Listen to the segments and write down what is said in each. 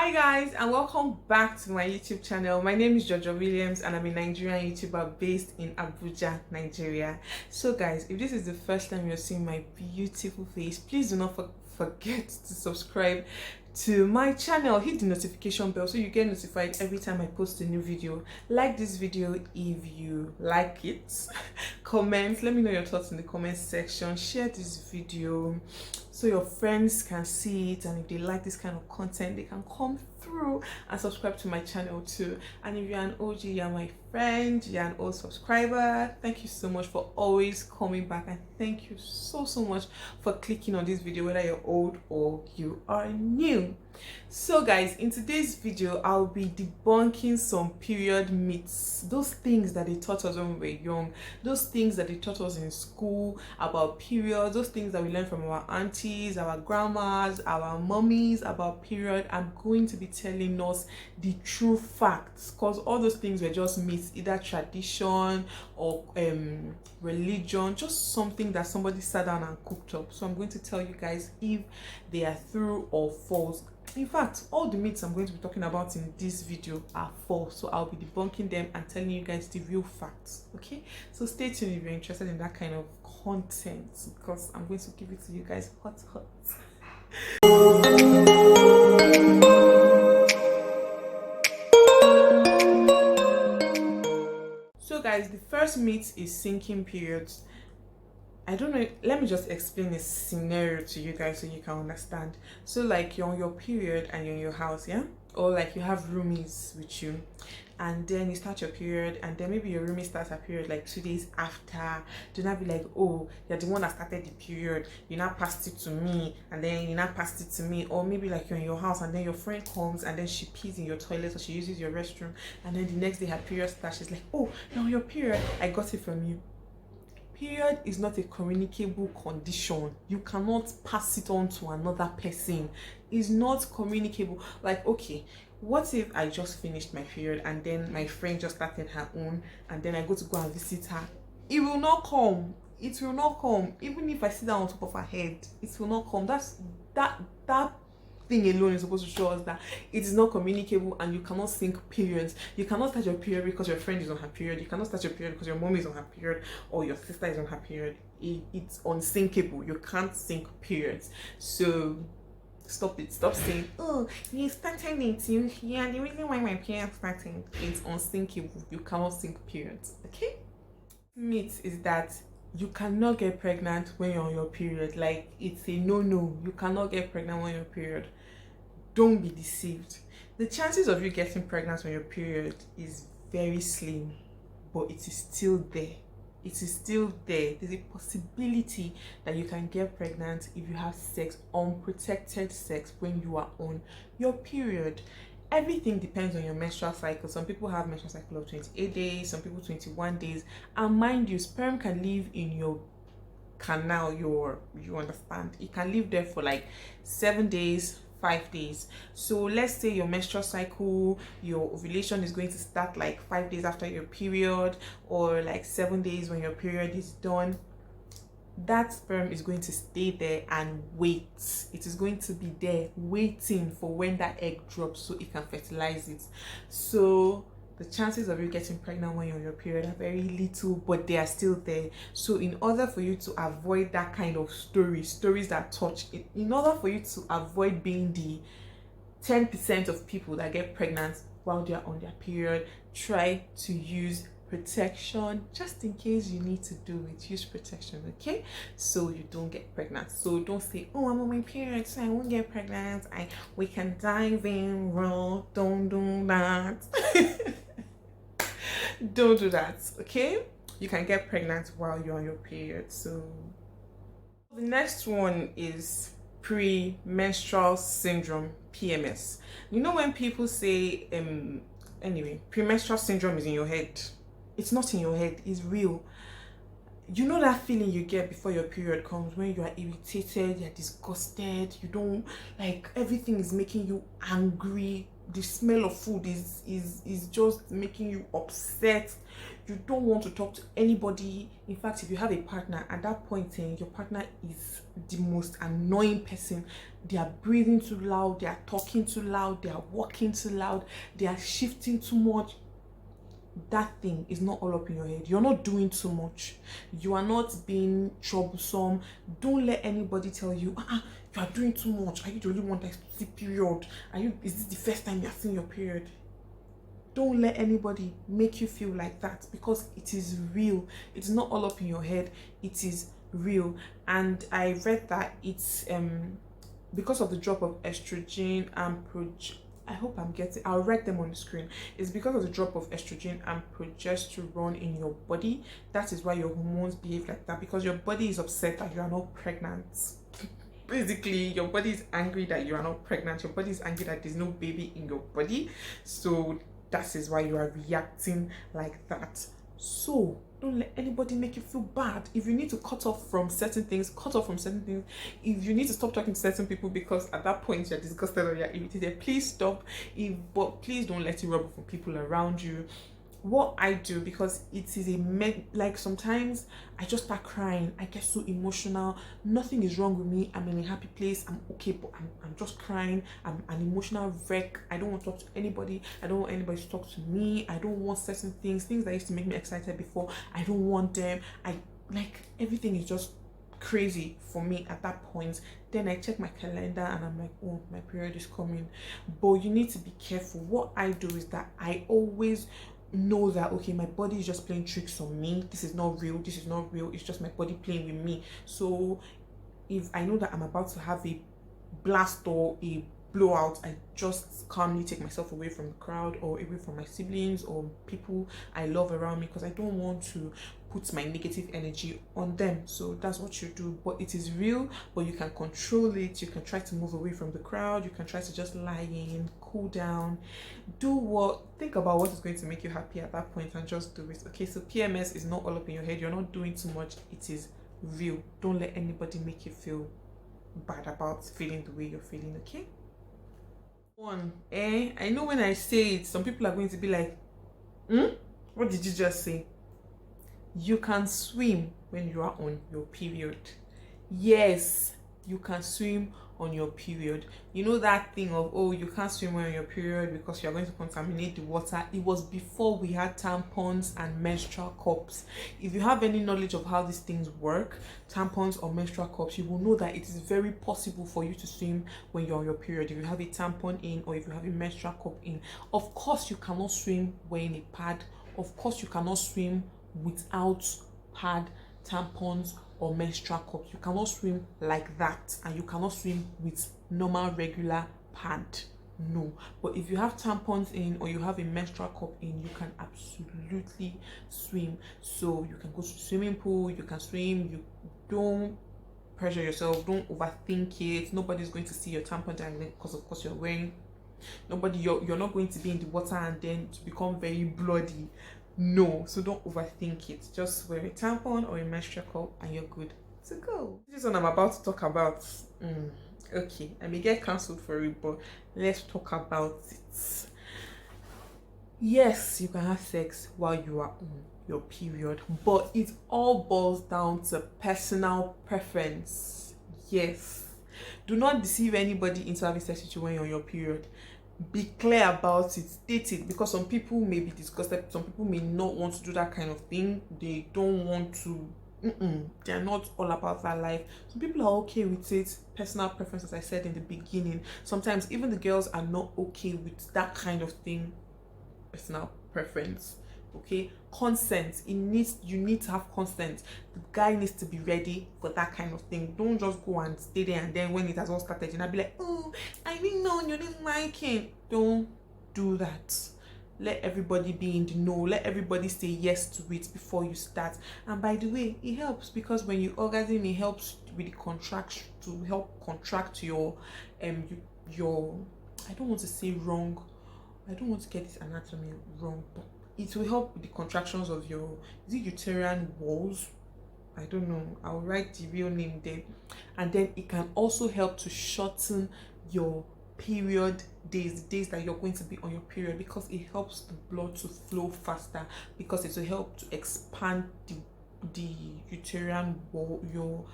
Hi guys, and welcome back to my YouTube channel. My name is Jojo Williams and I'm a Nigerian YouTuber based in Abuja, Nigeria. So guys, if this is the first time you're seeing my beautiful face, please do not forget to subscribe to my channel. Hit the notification bell so you get notified every time I post a new video. Like this video if you like it. Comment, let me know your thoughts in the comment section. Share this video so your friends can see it, and if they like this kind of content they can come through and subscribe to my channel too. And if you're an OG, you're my friend, you're an old subscriber, thank you so much for always coming back, and thank you so much for clicking on this video, whether you're old or you are new. So guys, in today's video I'll be debunking some period myths, those things that they taught us when we were young, those things that they taught us in school about periods, those things that we learned from our aunties, our grandmas, our mummies about period. I'm going to be telling us the true facts, because all those things were just myths, either tradition or religion, just something that somebody sat down and cooked up. So I'm going to tell you guys if they are true or false. In fact, all the myths I'm going to be talking about in this video are false, so I'll be debunking them and telling you guys the real facts. Okay, so stay tuned if you're interested in that kind of content, because I'm going to give it to you guys hot. So guys, the first myth is sinking periods. I don't know, let me just explain a scenario to you guys so you can understand. So like you're on your period and you're in your house, yeah? Or like you have roomies with you, and then you start your period, and then maybe your roomie starts her period like 2 days after. Do not be like, oh, you're the one that started the period, you now passed it to me, and then you now passed it to me. Or maybe like you're in your house and then your friend comes and then she pees in your toilet or she uses your restroom, and then the next day her period starts. She's like, oh, now your period, I got it from you. Period is not a communicable condition. You cannot pass it on to another person. It's not communicable. Like, okay, what if I just finished my period and then my friend just started her own, and then I go to go and visit her? It will not come. It will not come. Even if I sit down on top of her head, it will not come. That thing alone is supposed to show us that it is not communicable, and you cannot sync periods. You cannot start your period because your friend is on her period. You cannot start your period because your mom is on her period or your sister is on her period. It's unsyncable. You can't sync periods. So stop it. Stop saying, oh, you started it. Yeah, the reason why my period started. It's unsyncable. You cannot sync periods. Okay? Myth is that you cannot get pregnant when you're on your period. Like, it's a no. You cannot get pregnant when you're on your period. Don't be deceived. The chances of you getting pregnant on your period is very slim, but it is still there. It is still there. There's a possibility that you can get pregnant if you have sex, unprotected sex, when you are on your period. Everything depends on your menstrual cycle. Some people have menstrual cycle of 28 days, some people 21 days. And mind you, sperm can live in your canal, you understand? It can live there for like 7 days, 5 days. So let's say your menstrual cycle, your ovulation is going to start like 5 days after your period, or like 7 days when your period is done. That sperm is going to stay there and wait. It is going to be there waiting for when that egg drops so it can fertilize it. So the chances of you getting pregnant when you're on your period are very little, but they are still there. So in order for you to avoid that kind of stories that touch it, in order for you to avoid being the 10% of people that get pregnant while they're on their period, try to use protection. Just in case you need to do it, use protection, okay? So you don't get pregnant. So don't say, oh, I'm on my period so I won't get pregnant, we can dive in raw. Don't do that. Don't do that, okay? You can get pregnant while you're on your period. So the next one is premenstrual syndrome, PMS. You know when people say anyway, premenstrual syndrome is in your head. It's not in your head, it's real. You know that feeling you get before your period comes when you are irritated, you're disgusted, you don't like, everything is making you angry, the smell of food is just making you upset, you don't want to talk to anybody. In fact, if you have a partner at that point, your partner is the most annoying person. They are breathing too loud, they are talking too loud, they are walking too loud, they are shifting too much. That thing is not all up in your head. You're not doing too much. You are not being troublesome. Don't let anybody tell you, you are doing too much. Are you the only one that's the period? Is this the first time you're seeing your period? Don't let anybody make you feel like that, because it is real. It's not all up in your head. It is real. And I read that it's because of the drop of estrogen and I hope I'm getting, I'll write them on the screen. It's because of the drop of estrogen and progesterone in your body. That is why your hormones behave like that, because your body is upset that you are not pregnant. Basically, your body is angry that you are not pregnant. Your body is angry that there's no baby in your body. So that is why you are reacting like that. So don't let anybody make you feel bad. If you need to cut off from certain things, cut off from certain things. If you need to stop talking to certain people because at that point you're disgusted or you're irritated, please stop. But please don't let it rub off on people around you. What I do, because it is like sometimes I just start crying, I get so emotional. Nothing is wrong with me, I'm in a happy place, I'm okay, but I'm just crying. I'm an emotional wreck. I don't want to talk to anybody. I don't want anybody to talk to me. I don't want certain things that used to make me excited before. I don't want them. I like, everything is just crazy for me at that point. Then I check my calendar and I'm like, oh, my period is coming. But you need to be careful. What I do is that I always know that, okay, my body is just playing tricks on me. This is not real. It's just my body playing with me. So if I know that I'm about to have a blast or a blowout, I just calmly take myself away from the crowd or away from my siblings or people I love around me, because I don't want to put my negative energy on them. So that's what you do. But it is real, but you can control it. You can try to move away from the crowd. You can try to just lie in, cool down, think about what is going to make you happy at that point and just do it. Okay, so PMS is not all up in your head. You're not doing too much. It is real. Don't let anybody make you feel bad about feeling the way you're feeling. Okay, I know when I say it, some people are going to be like, what did you just say? You can swim when you are on your period. Yes, you can swim on your period. You know that thing of, oh, you can't swim when on your period because you're going to contaminate the water. It was before we had tampons and menstrual cups. If you have any knowledge of how these things work, tampons or menstrual cups, you will know that it is very possible for you to swim when you're on your period. If you have a tampon in or if you have a menstrual cup in. Of course, you cannot swim wearing a pad. Of course, you cannot swim without pad, tampons or menstrual cups. You cannot swim like that, and you cannot swim with normal regular pad. No. But if you have tampons in or you have a menstrual cup in, you can absolutely swim. So you can go to the swimming pool, you can swim. You don't pressure yourself, don't overthink it. Nobody's going to see your tampon dangling because of course you're wearing. You're not going to be in the water and then to become very bloody. No, so don't overthink it. Just wear a tampon or a menstrual cup and you're good to go. This is what I'm about to talk about. Okay, I may get cancelled for it, but let's talk about it. Yes, you can have sex while you are on your period, but it all boils down to personal preference. Yes, do not deceive anybody into having sex with you when you're on your period. Be clear about it, state it, because some people may be disgusted, some people may not want to do that kind of thing. They don't want to, they're not all about that life. Some people are okay with it. Personal preference, as I said in the beginning. Sometimes even the girls are not okay with that kind of thing. Personal preference. Okay, consent. You need to have consent. The guy needs to be ready for that kind of thing. Don't just go and stay there and then when it has all started, you're not be like, oh, I didn't know you didn't like it. Don't do that. Let everybody be in the know. Let everybody say yes to it before you start. And by the way, it helps because when you orgasm, it helps with the contraction to help contract your I don't want to say wrong. I don't want to get this anatomy wrong, but it will help with the contractions of your uterine walls. I don't know, I'll write the real name there. And then it can also help to shorten your period days, the days that you're going to be on your period, because it helps the blood to flow faster, because it will help to expand the uterine wall.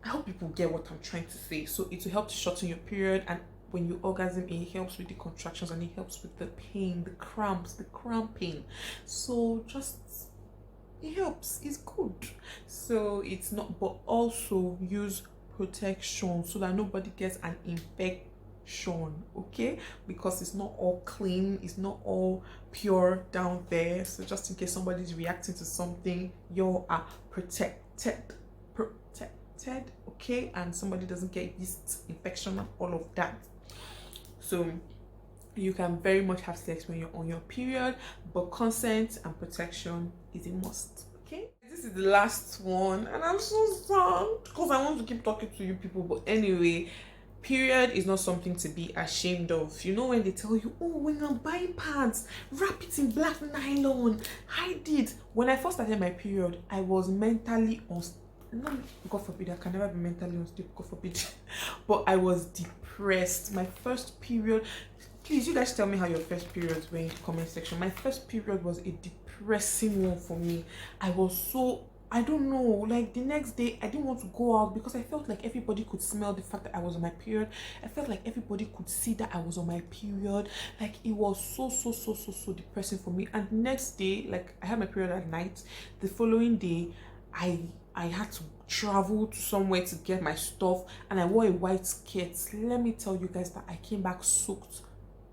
I hope people get what I'm trying to say. So it will help to shorten your period, and when you orgasm, it helps with the contractions and it helps with the pain, the cramps, the cramping. So just, it helps, it's good. So it's not, but also use protection so that nobody gets an infection, okay? Because it's not all clean, it's not all pure down there. So just in case somebody's reacting to something, you are protected, okay? And somebody doesn't get yeast infection and all of that. So you can very much have sex when you're on your period, but consent and protection is a must, okay? This is the last one, and I'm so sad because I want to keep talking to you people, but anyway, period is not something to be ashamed of. You know, when they tell you, oh, when you're buying pants, wrap it in black nylon, hide it. When I first started my period, I was mentally unstable. No, God forbid, I can never be mentally unstable, God forbid. But I was depressed. My first period, please, you guys tell me how your first periods were in the comment section. My first period was a depressing one for me. I was so, I don't know, like the next day I didn't want to go out because I felt like everybody could smell the fact that I was on my period. I felt like everybody could see that I was on my period. Like it was so depressing for me. And the next day, like I had my period at night. The following day, I had to travel to somewhere to get my stuff, and I wore a white skirt. Let me tell you guys that I came back soaked,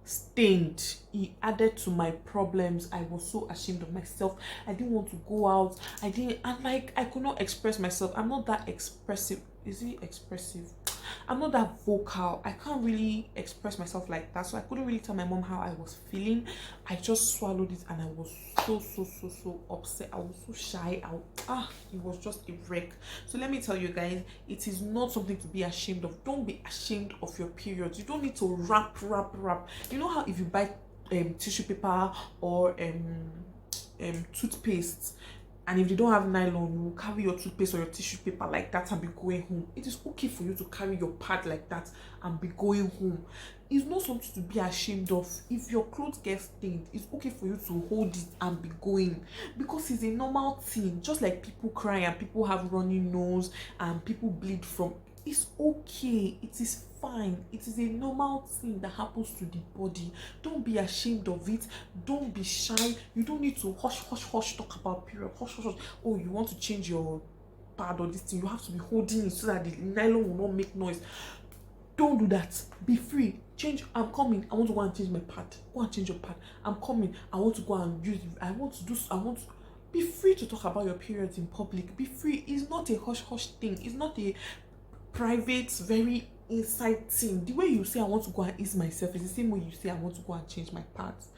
stained. It added to my problems. I was so ashamed of myself. I didn't want to go out. And like I could not express myself. I'm not that expressive. Is it expressive? I'm not that vocal. I can't really express myself like that. So I couldn't really tell my mom how I was feeling. I just swallowed it, and I was so upset. I was so shy. It was just a wreck. So let me tell you guys, it is not something to be ashamed of. Don't be ashamed of your periods. You don't need to wrap. You know how if you buy tissue paper or toothpaste, and if they don't have nylon, you will carry your toothpaste or your tissue paper like that and be going home. It is okay for you to carry your pad like that and be going home. It's not something to be ashamed of. If your clothes get stained, it's okay for you to hold it and be going, because it's a normal thing. Just like people cry and people have runny nose and people bleed from, it's okay, it is fine. It is a normal thing that happens to the body. Don't be ashamed of it. Don't be shy. You don't need to hush talk about period. Hush. Oh, you want to change your pad or this thing, you have to be holding it so that the nylon will not make noise. Don't do that. Be free. Change. I'm coming. I want to go and change my pad. Go and change your pad. I'm coming. I want to go and use it. I want to be free to talk about your periods in public. Be free. It's not a hush thing. It's not a private, very inside thing. The way you say I want to go and ease myself is the same way you say I want to go and change my pads.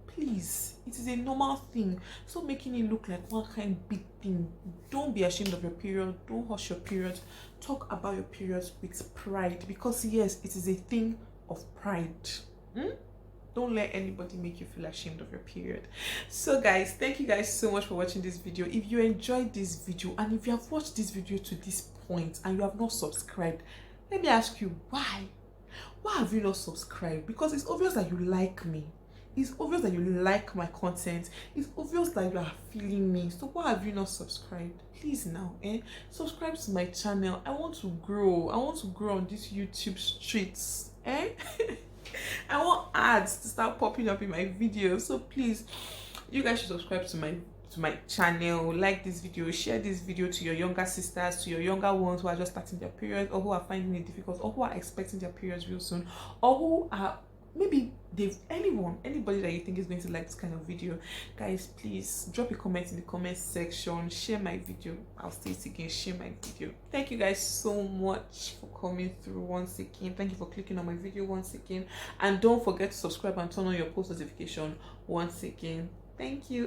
Please, it is a normal thing. So making it look like one kind of big thing. Don't be ashamed of your period. Don't hush your period. Talk about your periods with pride, because yes, it is a thing of pride. Don't let anybody make you feel ashamed of your period. So guys, thank you guys so much for watching this video. If you enjoyed this video, and if you have watched this video to this point and you have not subscribed, let me ask you, why have you not subscribed? Because it's obvious that you like me. It's obvious that you like my content. It's obvious that you are feeling me. So why have you not subscribed? Please now, subscribe to my channel. I want to grow. I want to grow on these YouTube streets. I want ads to start popping up in my videos. So please, you guys should subscribe to my channel, like this video, share this video to your younger sisters, to your younger ones who are just starting their period, or who are finding it difficult, or who are expecting their periods real soon, or who are maybe anybody that you think is going to like this kind of video. Guys, please drop a comment in the comment section, share my video. I'll say it again, share my video. Thank you guys so much for coming through once again. Thank you for clicking on my video once again, and don't forget to subscribe and turn on your post notification once again. Thank you.